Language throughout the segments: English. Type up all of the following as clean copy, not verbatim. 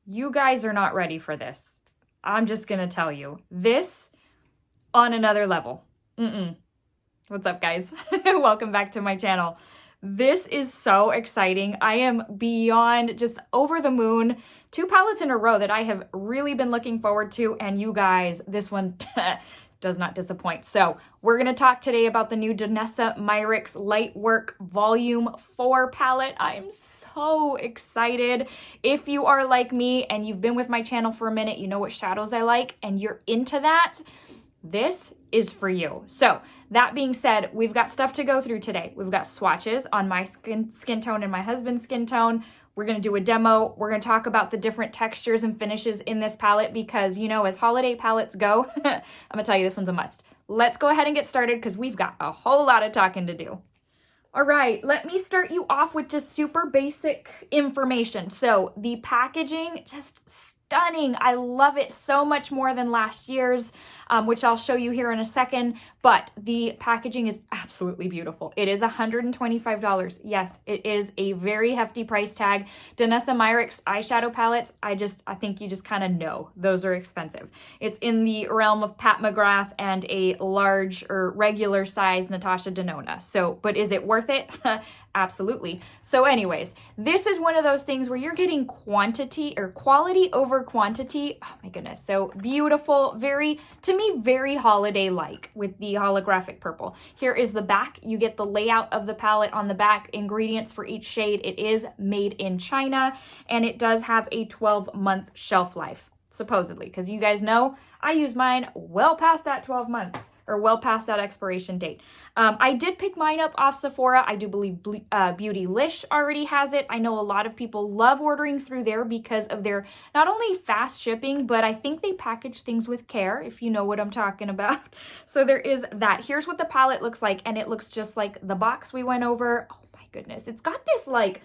you guys are not ready for this. I'm just gonna tell you. This on another level. What's up, guys? Welcome back to my channel. This is so exciting. I am beyond just over the moon. 2 palettes in a row that I have really been looking forward to, and you guys, this one does not disappoint. So we're going to talk today about the new Danessa Myricks Lightwork Volume 4 palette. I am so excited. If you are like me and you've been with my channel for a minute, you know what shadows I like, and you're into that, this is for you. So that being said, we've got stuff to go through today. We've got swatches on my skin tone and my husband's skin tone. We're going to do a demo. We're going to talk about the different textures and finishes in this palette because, you know, as holiday palettes go, I'm going to tell you this one's a must. Let's go ahead and get started because we've got a whole lot of talking to do. All right, let me start you off with just super basic information. So the packaging, just stunning. I love it so much more than last year's, which I'll show you here in a second, but the packaging is absolutely beautiful. It is $125. Yes, it is a very hefty price tag. Danessa Myricks eyeshadow palettes, I think you just kind of know those are expensive. It's in the realm of Pat McGrath and a large or regular size Natasha Denona. So, but is it worth it? Absolutely. So anyways, this is one of those things where you're getting quantity or quality over quantity. Oh my goodness. So beautiful, to me, very holiday-like with the holographic purple. Here is the back. You get the layout of the palette on the back, ingredients for each shade. It is made in China, and it does have a 12-month shelf life, supposedly, because you guys know I use mine well past that 12 months or well past that expiration date. I did pick mine up off Sephora. I do believe Beautylish already has it. I know a lot of people love ordering through there because of their not only fast shipping, but I think they package things with care, if you know what I'm talking about. So there is that. Here's what the palette looks like, and it looks just like the box we went over. Oh my goodness. It's got this like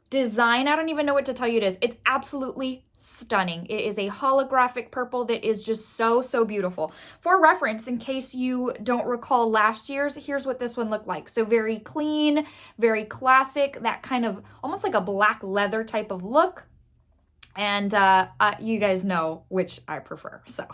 design. I don't even know what to tell you it is. It's absolutely stunning. It is a holographic purple that is just so beautiful. For reference, in case you don't recall last year's, here's what this one looked like. So very clean, very classic, that kind of almost like a black leather type of look. And you guys know which I prefer. So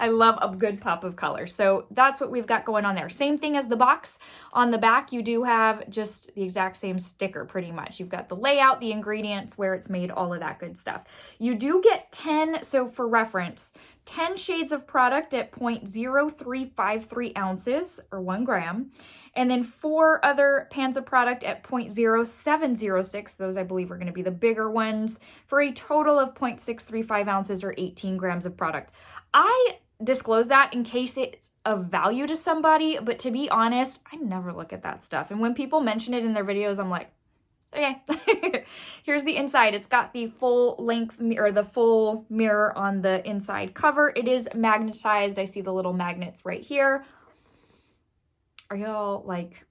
I love a good pop of color. So that's what we've got going on there. Same thing as the box. On the back, you do have just the exact same sticker pretty much. You've got the layout, the ingredients, where it's made, all of that good stuff. You do get 10, so for reference, 10 shades of product at 0.0353 ounces or 1 gram. And then 4 other pans of product at 0.0706. Those I believe are going to be the bigger ones for a total of 0.635 ounces or 18 grams of product. I disclose that in case it's of value to somebody, but to be honest, I never look at that stuff. And when people mention it in their videos, I'm like, okay. Here's the inside. It's got the full length or the full mirror on the inside cover. It is magnetized. I see the little magnets right here. Are y'all like,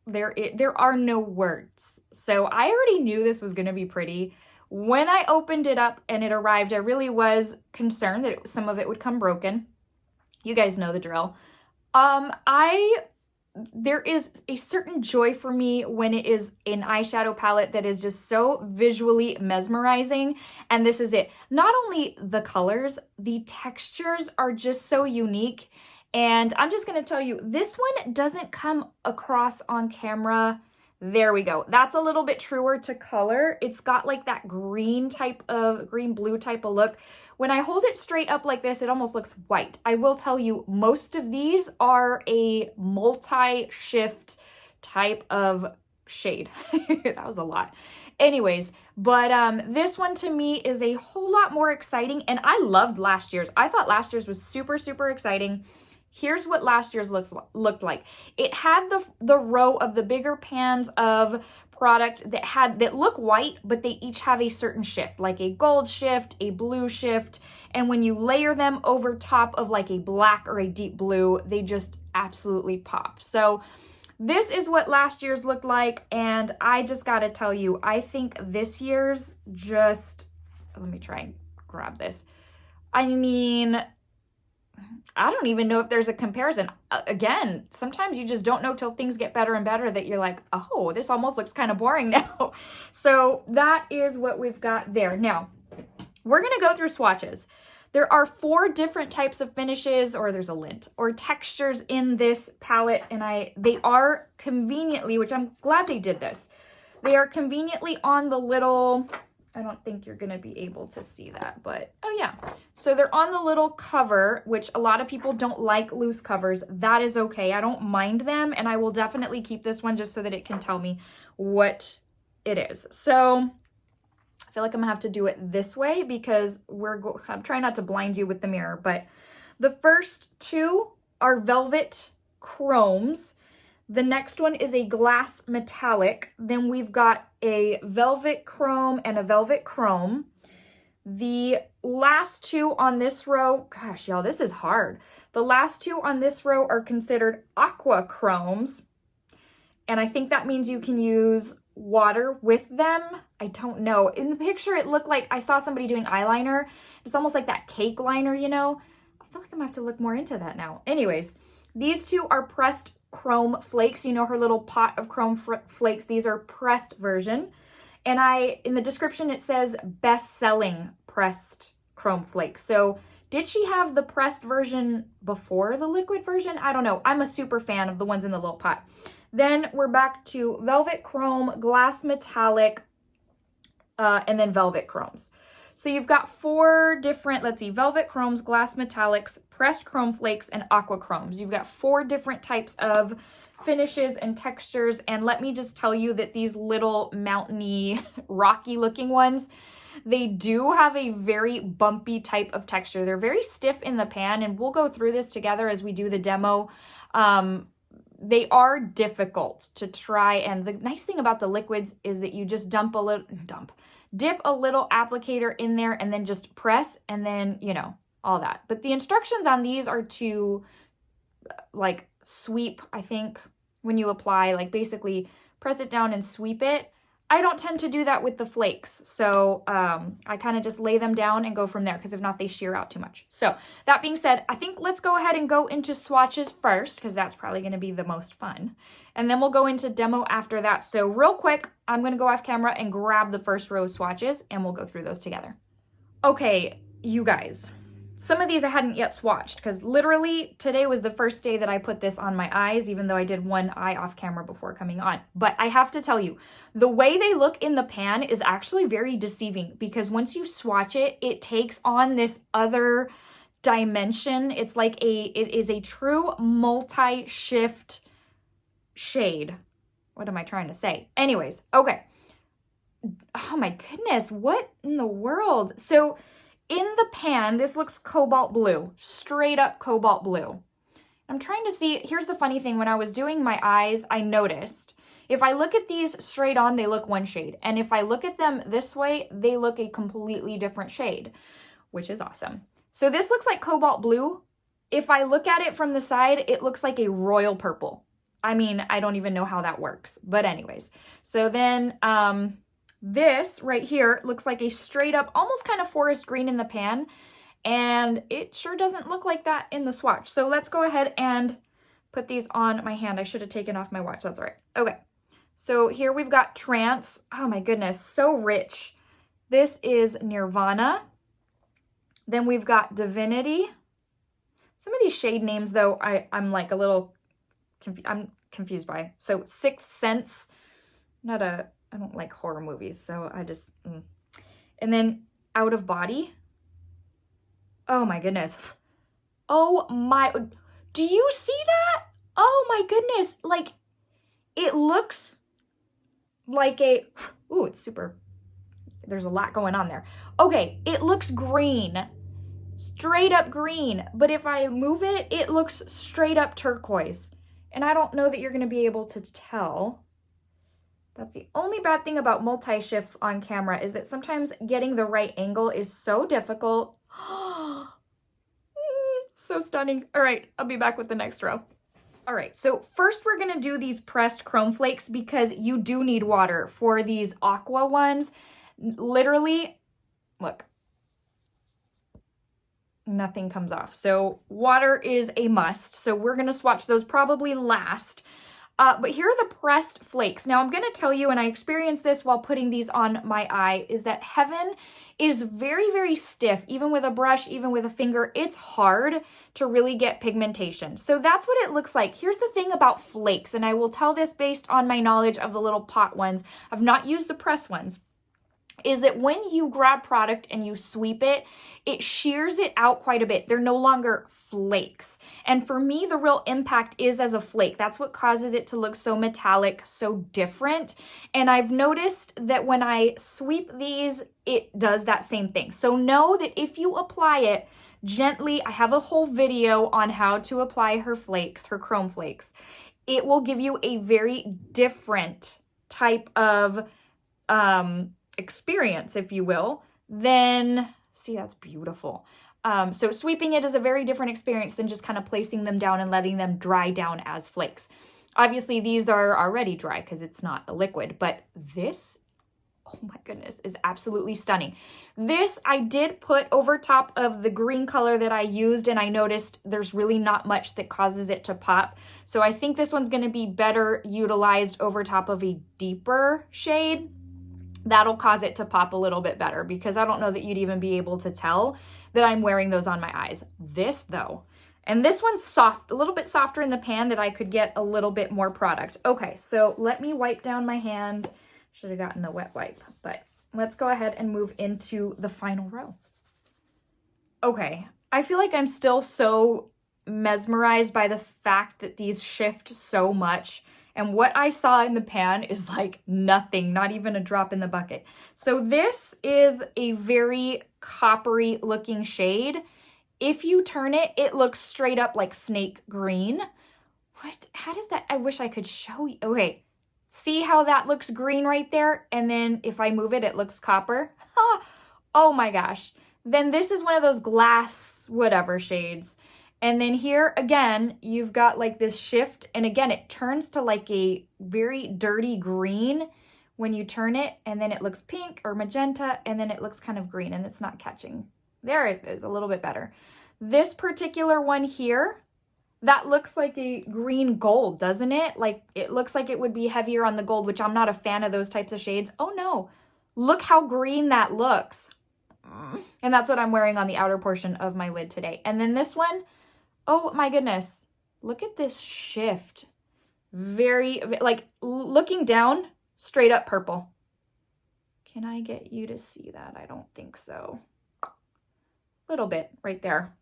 there are no words. So I already knew this was going to be pretty. When I opened it up and it arrived, I really was concerned that some of it would come broken. You guys know the drill. There is a certain joy for me when it is an eyeshadow palette that is just so visually mesmerizing. And this is it. Not only the colors, the textures are just so unique. And I'm just going to tell you, this one doesn't come across on camera. There we go. That's a little bit truer to color. It's got like that green blue type of look. When I hold it straight up like this, it almost looks white. I will tell you, most of these are a multi-shift type of shade. That was a lot. Anyways, but this one to me is a whole lot more exciting. And I loved last year's. I thought last year's was super exciting. Here's what last year's looked like. It had the row of the bigger pans of product that look white, but they each have a certain shift, like a gold shift, a blue shift, and when you layer them over top of like a black or a deep blue, they just absolutely pop. So this is what last year's looked like, and I just gotta tell you, I think this year's just, let me try and grab this. I mean, I don't even know if there's a comparison. Again, sometimes you just don't know till things get better and better that you're like, oh, this almost looks kind of boring now. So that is what we've got there. Now, we're going to go through swatches. There are 4 different types of finishes, or there's a lint, or textures in this palette, and they are conveniently, which I'm glad they did this, they are conveniently on the little, I don't think you're going to be able to see that, but oh yeah. So they're on the little cover, which a lot of people don't like loose covers. That is okay. I don't mind them, and I will definitely keep this one just so that it can tell me what it is. So I feel like I'm gonna have to do it this way because I'm trying not to blind you with the mirror, but the first 2 are velvet chromes. The next one is a glass metallic. Then we've got a velvet chrome and a velvet chrome. The last 2 on this row, gosh, y'all, this is hard. The last 2 on this row are considered aqua chromes. And I think that means you can use water with them. I don't know. In the picture, it looked like I saw somebody doing eyeliner. It's almost like that cake liner, you know? I feel like I'm gonna have to look more into that now. Anyways, these 2 are pressed chrome flakes. You know, her little pot of chrome flakes. These are pressed version. And in the description, it says best-selling pressed chrome flakes. So did she have the pressed version before the liquid version? I don't know. I'm a super fan of the ones in the little pot. Then we're back to velvet chrome, glass metallic, and then velvet chromes. So you've got 4 different, let's see, velvet chromes, glass metallics, pressed chrome flakes, and aqua chromes. You've got 4 different types of finishes and textures. And let me just tell you that these little mountainy, rocky looking ones, they do have a very bumpy type of texture. They're very stiff in the pan, and we'll go through this together as we do the demo. They are difficult to try, and the nice thing about the liquids is that you just dip a little applicator in there and then just press, and then, you know, all that. But the instructions on these are to like sweep, I think, when you apply, like basically press it down and sweep it. I don't tend to do that with the flakes. So I kind of just lay them down and go from there, because if not, they shear out too much. So that being said, I think let's go ahead and go into swatches first, because that's probably going to be the most fun. And then we'll go into demo after that. So real quick, I'm going to go off camera and grab the first row of swatches, and we'll go through those together. Okay, you guys. Some of these I hadn't yet swatched, because literally today was the first day that I put this on my eyes, even though I did one eye off camera before coming on. But I have to tell you, the way they look in the pan is actually very deceiving, because once you swatch it, it takes on this other dimension. It's like it is a true multi-shift shade. What am I trying to say? Anyways, okay. Oh my goodness, what in the world? So in the pan, this looks cobalt blue, straight up cobalt blue. I'm trying to see, here's the funny thing, when I was doing my eyes, I noticed if I look at these straight on, they look one shade. And if I look at them this way, they look a completely different shade, which is awesome. So this looks like cobalt blue. If I look at it from the side, it looks like a royal purple. I mean, I don't even know how that works, but anyways. So then, this right here looks like a straight up, almost kind of forest green in the pan, and it sure doesn't look like that in the swatch. So let's go ahead and put these on my hand. I should have taken off my watch, that's all right. Okay, so here we've got Trance. Oh my goodness, so rich. This is Nirvana. Then we've got Divinity. Some of these shade names though, I'm like a little, I'm confused by. So Sixth Sense, I don't like horror movies, so I just, And then Out of Body. Oh my goodness. Oh my, do you see that? Oh my goodness. Like, it looks like ooh, it's super, there's a lot going on there. Okay, it looks green, straight up green, but if I move it, it looks straight up turquoise. And I don't know that you're gonna be able to tell. That's the only bad thing about multi-shifts on camera, is that sometimes getting the right angle is so difficult. So stunning. All right, I'll be back with the next row. All right, so first we're gonna do these pressed chrome flakes, because you do need water for these aqua ones. Literally, look, nothing comes off. So water is a must. So we're gonna swatch those probably last. But here are the pressed flakes. Now I'm going to tell you, and I experienced this while putting these on my eye, is that heaven is very, very stiff. Even with a brush, even with a finger, it's hard to really get pigmentation. So that's what it looks like. Here's the thing about flakes, and I will tell this based on my knowledge of the little pot ones. I've not used the press ones. Is that when you grab product and you sweep it, it shears it out quite a bit. They're no longer flakes. And for me, the real impact is as a flake. That's what causes it to look so metallic, so different. And I've noticed that when I sweep these, it does that same thing. So know that if you apply it gently, I have a whole video on how to apply her flakes, her chrome flakes. It will give you a very different type of experience, if you will, then see, that's beautiful. So sweeping it is a very different experience than just kind of placing them down and letting them dry down as flakes. Obviously, these are already dry because it's not a liquid, but this, oh my goodness, is absolutely stunning. This I did put over top of the green color that I used, and I noticed there's really not much that causes it to pop. So I think this one's going to be better utilized over top of a deeper shade. That'll cause it to pop a little bit better, because I don't know that you'd even be able to tell that I'm wearing those on my eyes. This though, and this one's soft, a little bit softer in the pan, that I could get a little bit more product. Okay, so let me wipe down my hand. Should have gotten the wet wipe, but let's go ahead and move into the final row. Okay, I feel like I'm still so mesmerized by the fact that these shift so much. And what I saw in the pan is like nothing, not even a drop in the bucket. So this is a very coppery looking shade. If you turn it, it looks straight up like snake green. What? How does that? I wish I could show you. Okay, see how that looks green right there? And then if I move it, it looks copper. Oh my gosh. Then this is one of those glass whatever shades. And then here again, you've got like this shift, and again, it turns to like a very dirty green when you turn it, and then it looks pink or magenta, and then it looks kind of green, and it's not catching. There it is, a little bit better. This particular one here, that looks like a green gold, doesn't it? Like it looks like it would be heavier on the gold, which I'm not a fan of those types of shades. Oh no, look how green that looks. And that's what I'm wearing on the outer portion of my lid today. And then this one, oh my goodness, look at this shift. Very, like looking down, straight up purple. Can I get you to see that? I don't think so. Little bit right there.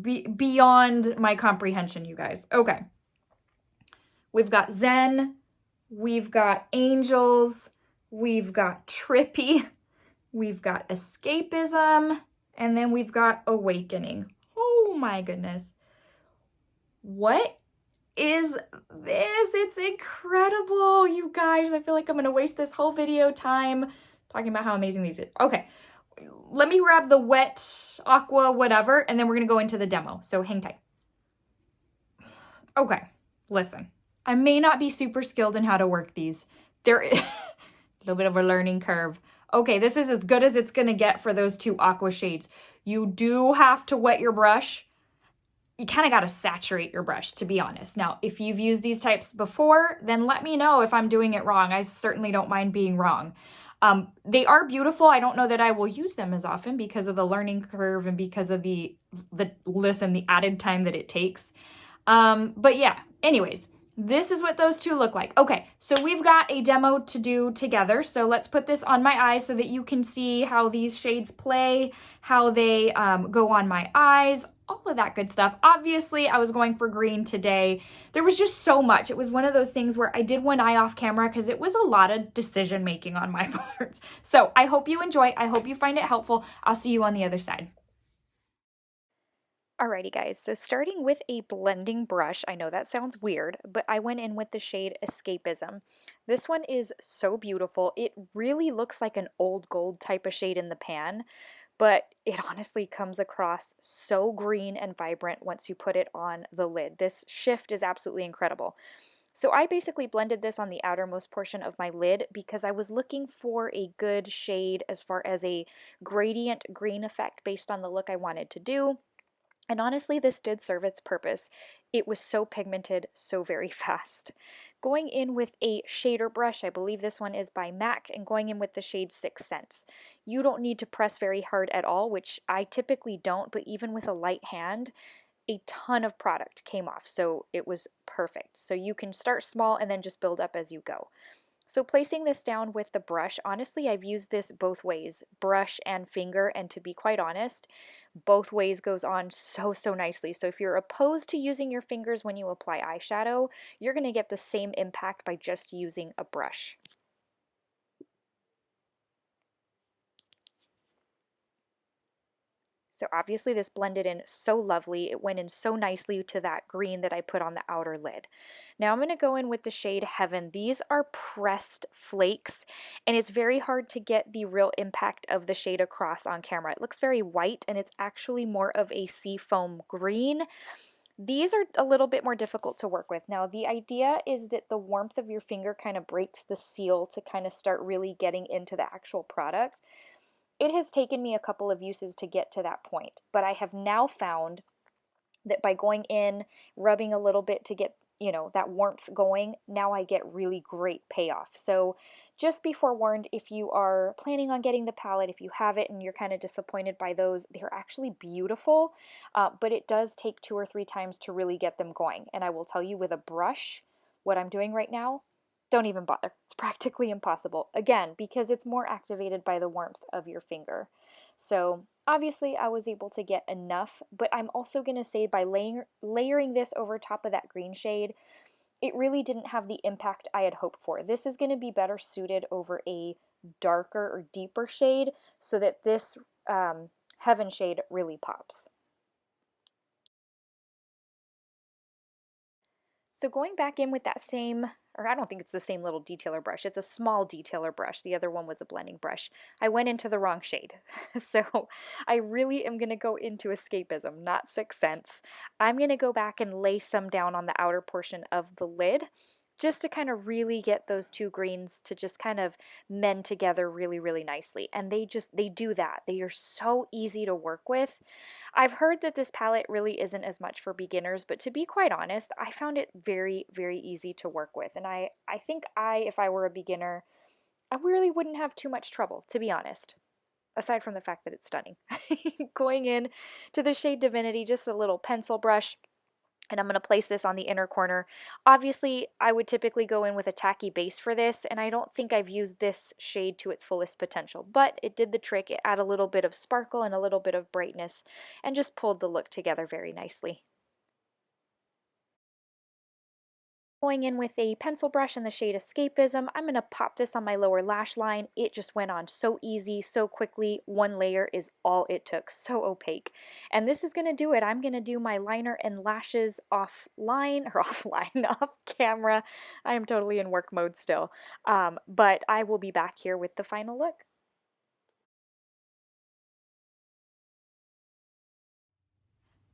Beyond my comprehension, you guys. Okay. We've got Zen. We've got Angels. We've got Trippy. We've got Escapism. And then we've got Awakening. Oh my goodness. What is this? It's incredible, you guys. I feel like I'm going to waste this whole video time talking about how amazing these are. Okay, let me grab the wet aqua whatever, and then we're going to go into the demo. So hang tight. Okay, listen. I may not be super skilled in how to work these. There is a little bit of a learning curve. Okay, this is as good as it's going to get for those two aqua shades. You do have to wet your brush. You kind of got to saturate your brush, to be honest. Now, if you've used these types before, then let me know if I'm doing it wrong. I certainly don't mind being wrong. They are beautiful. I don't know that I will use them as often because of the learning curve and because of the added time that it takes. But yeah, anyways, this is what those two look like. Okay, so we've got a demo to do together. So let's put this on my eyes so that you can see how these shades play, how they go on my eyes, all of that good stuff. Obviously, I was going for green today. There was just so much. It was one of those things where I did one eye off camera because it was a lot of decision making on my part. So I hope you enjoy. I hope you find it helpful. I'll see you on the other side. Alrighty guys, so starting with a blending brush, I know that sounds weird, but I went in with the shade Escapism. This one is so beautiful. It really looks like an old gold type of shade in the pan, but it honestly comes across so green and vibrant once you put it on the lid. This shift is absolutely incredible. So I basically blended this on the outermost portion of my lid because I was looking for a good shade as far as a gradient green effect based on the look I wanted to do. And honestly, this did serve its purpose. It was so pigmented so very fast. Going in with a shader brush, I believe this one is by MAC, and going in with the shade 6 Cents. You don't need to press very hard at all, which I typically don't, but even with a light hand, a ton of product came off, so it was perfect. So you can start small and then just build up as you go. So placing this down with the brush, honestly, I've used this both ways, brush and finger, and to be quite honest, both ways goes on so nicely. So if you're opposed to using your fingers when you apply eyeshadow, you're going to get the same impact by just using a brush. So obviously this blended in so lovely. It went in so nicely to that green that I put on the outer lid. Now I'm going to go in with the shade Heaven. These are pressed flakes, and it's very hard to get the real impact of the shade across on camera. It looks very white, and it's actually more of a seafoam green. These are a little bit more difficult to work with. Now, the idea is that the warmth of your finger kind of breaks the seal to kind of start really getting into the actual product. It has taken me a couple of uses to get to that point, but I have now found that by going in, rubbing a little bit to get, you know, that warmth going, now I get really great payoff. So just be forewarned, if you are planning on getting the palette, if you have it and you're kind of disappointed by those, they're actually beautiful, but it does take 2 or 3 times to really get them going. And I will tell you, with a brush, what I'm doing right now, don't even bother. It's practically impossible. Again, because it's more activated by the warmth of your finger. So obviously I was able to get enough, but I'm also going to say by layering this over top of that green shade, it really didn't have the impact I had hoped for. This is going to be better suited over a darker or deeper shade so that this Heaven shade really pops. So going back in with that same, or I don't think it's the same little detailer brush, it's a small detailer brush. The other one was a blending brush. I went into the wrong shade. So I really am going to go into Escapism, not 6 Cents. I'm going to go back and lay some down on the outer portion of the lid, just to kind of really get those two greens to just kind of mend together really nicely. And they do that. They are so easy to work with. I've heard that this palette really isn't as much for beginners, but to be quite honest, I found it very easy to work with. And I think if I were a beginner, I really wouldn't have too much trouble, to be honest. Aside from the fact that it's stunning. Going in to the shade Divinity, just a little pencil brush. And I'm going to place this on the inner corner. Obviously, I would typically go in with a tacky base for this, and I don't think I've used this shade to its fullest potential, but it did the trick. It added a little bit of sparkle and a little bit of brightness, and just pulled the look together very nicely. Going in with a pencil brush in the shade Escapism, I'm going to pop this on my lower lash line. It just went on so easy, so quickly. One layer is all it took. So opaque. And this is going to do it. I'm going to do my liner and lashes offline, or offline, off camera. I am totally in work mode still. But I will be back here with the final look.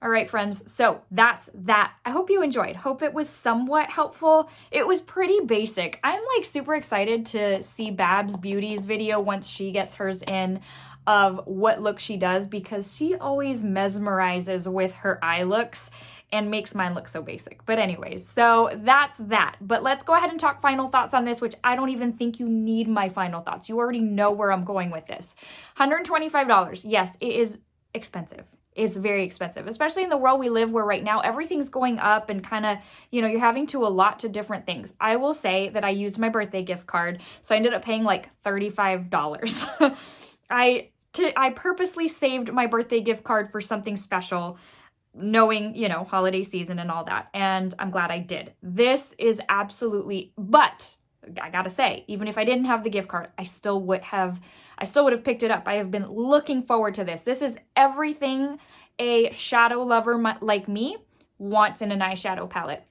All right, friends, so that's that. I hope you enjoyed. Hope it was somewhat helpful. It was pretty basic. I'm like super excited to see Babs Beauty's video once she gets hers in, of what look she does, because she always mesmerizes with her eye looks and makes mine look so basic. But anyways, so that's that. But let's go ahead and talk final thoughts on this, which I don't even think you need my final thoughts. You already know where I'm going with this. $125. Yes, it is expensive. It's very expensive, especially in the world we live where right now everything's going up and kind of, you know, you're having to allot to different things. I will say that I used my birthday gift card, so I ended up paying like $35. I purposely saved my birthday gift card for something special, knowing, you know, holiday season and all that, and I'm glad I did. This is absolutely, but I gotta say, even if I didn't have the gift card, I still would have picked it up. I have been looking forward to this. This is everything a shadow lover like me wants in an eyeshadow palette.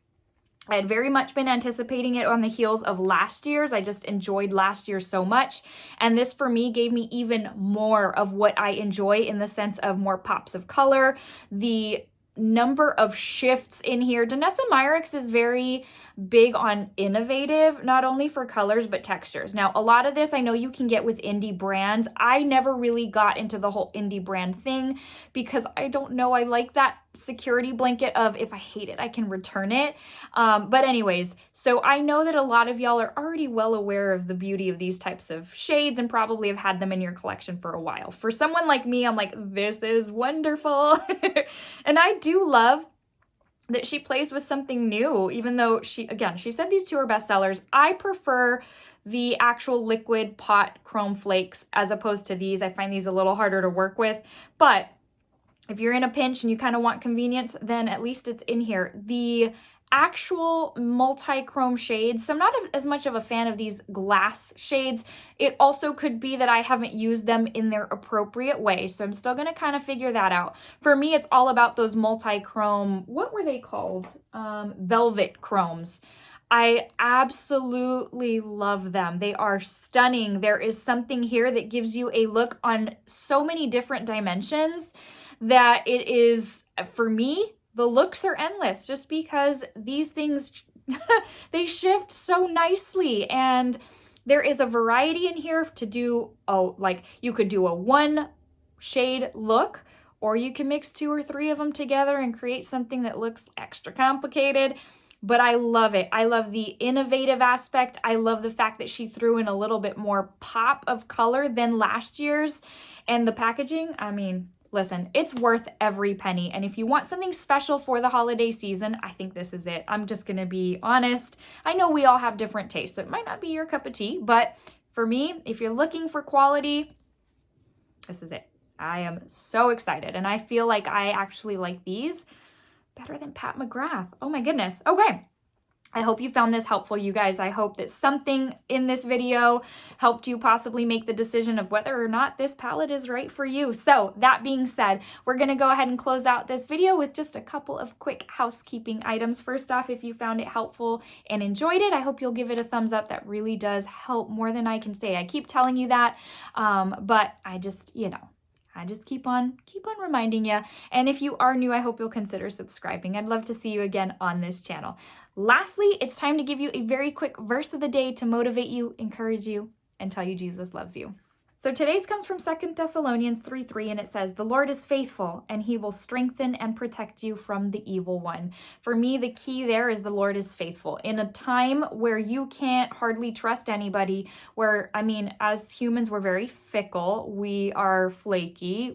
I had very much been anticipating it on the heels of last year's. I just enjoyed last year so much. And this for me gave me even more of what I enjoy, in the sense of more pops of color, the number of shifts in here. Danessa Myricks is very big on innovative, not only for colors, but textures. Now, a lot of this I know you can get with indie brands. I never really got into the whole indie brand thing because I don't know, I like that security blanket of if I hate it, I can return it. But anyways, so I know that a lot of y'all are already well aware of the beauty of these types of shades and probably have had them in your collection for a while. For someone like me, I'm like, this is wonderful. And I do love that she plays with something new, even though she said these two are bestsellers. I prefer the actual liquid pot chrome flakes as opposed to these. I find these a little harder to work with, but if you're in a pinch and you kind of want convenience, then at least it's in here. The actual multi-chrome shades, so I'm not as much of a fan of these glass shades. It also could be that I haven't used them in their appropriate way, so I'm still going to kind of figure that out. For me, it's all about those multi-chrome, what were they called? Velvet chromes. I absolutely love them. They are stunning. There is something here that gives you a look on so many different dimensions that it is, for me, the looks are endless just because these things, they shift so nicely. And there is a variety in here to do, like you could do a one shade look, or you can mix 2 or 3 of them together and create something that looks extra complicated. But I love it. I love the innovative aspect. I love the fact that she threw in a little bit more pop of color than last year's. And the packaging, I mean, listen, it's worth every penny. And if you want something special for the holiday season, I think this is it. I'm just going to be honest. I know we all have different tastes. So it might not be your cup of tea, but for me, if you're looking for quality, this is it. I am so excited. And I feel like I actually like these better than Pat McGrath. Oh my goodness. Okay. I hope you found this helpful, you guys. I hope that something in this video helped you possibly make the decision of whether or not this palette is right for you. So that being said, we're going to go ahead and close out this video with just a couple of quick housekeeping items. First off, if you found it helpful and enjoyed it, I hope you'll give it a thumbs up. That really does help more than I can say. I keep telling you that, but I just, I just keep on reminding you. And if you are new, I hope you'll consider subscribing. I'd love to see you again on this channel. Lastly, it's time to give you a very quick verse of the day to motivate you, encourage you, and tell you Jesus loves you. So today's comes from 2 Thessalonians 3:3, and it says, "The Lord is faithful, and he will strengthen and protect you from the evil one." For me, the key there is the Lord is faithful. In a time where you can't hardly trust anybody, where, I mean, as humans, we're very fickle, we are flaky,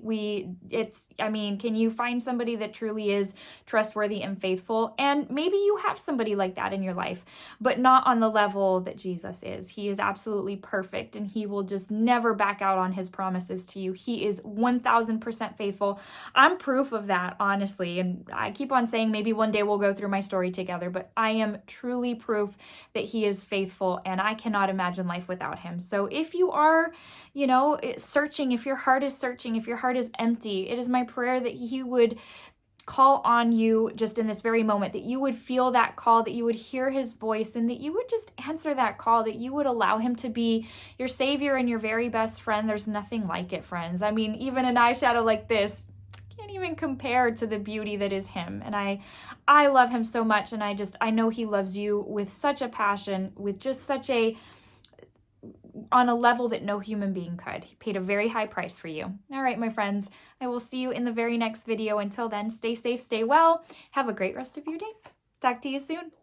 can you find somebody that truly is trustworthy and faithful? And maybe you have somebody like that in your life, but not on the level that Jesus is. He is absolutely perfect, and he will just never back out on his promises to you. He is 1000% faithful. I'm proof of that, honestly. And I keep on saying maybe one day we'll go through my story together, but I am truly proof that he is faithful, and I cannot imagine life without him. So if you are, searching, if your heart is searching, if your heart is empty, it is my prayer that he would call on you just in this very moment, that you would feel that call, that you would hear his voice, and that you would just answer that call, that you would allow him to be your savior and your very best friend. There's nothing like it, friends. I mean, even an eyeshadow like this can't even compare to the beauty that is him. And I love him so much, and I know he loves you with such a passion, with just such on a level that no human being could. He paid a very high price for you. All right, my friends, I will see you in the very next video. Until then, stay safe, stay well. Have a great rest of your day. Talk to you soon.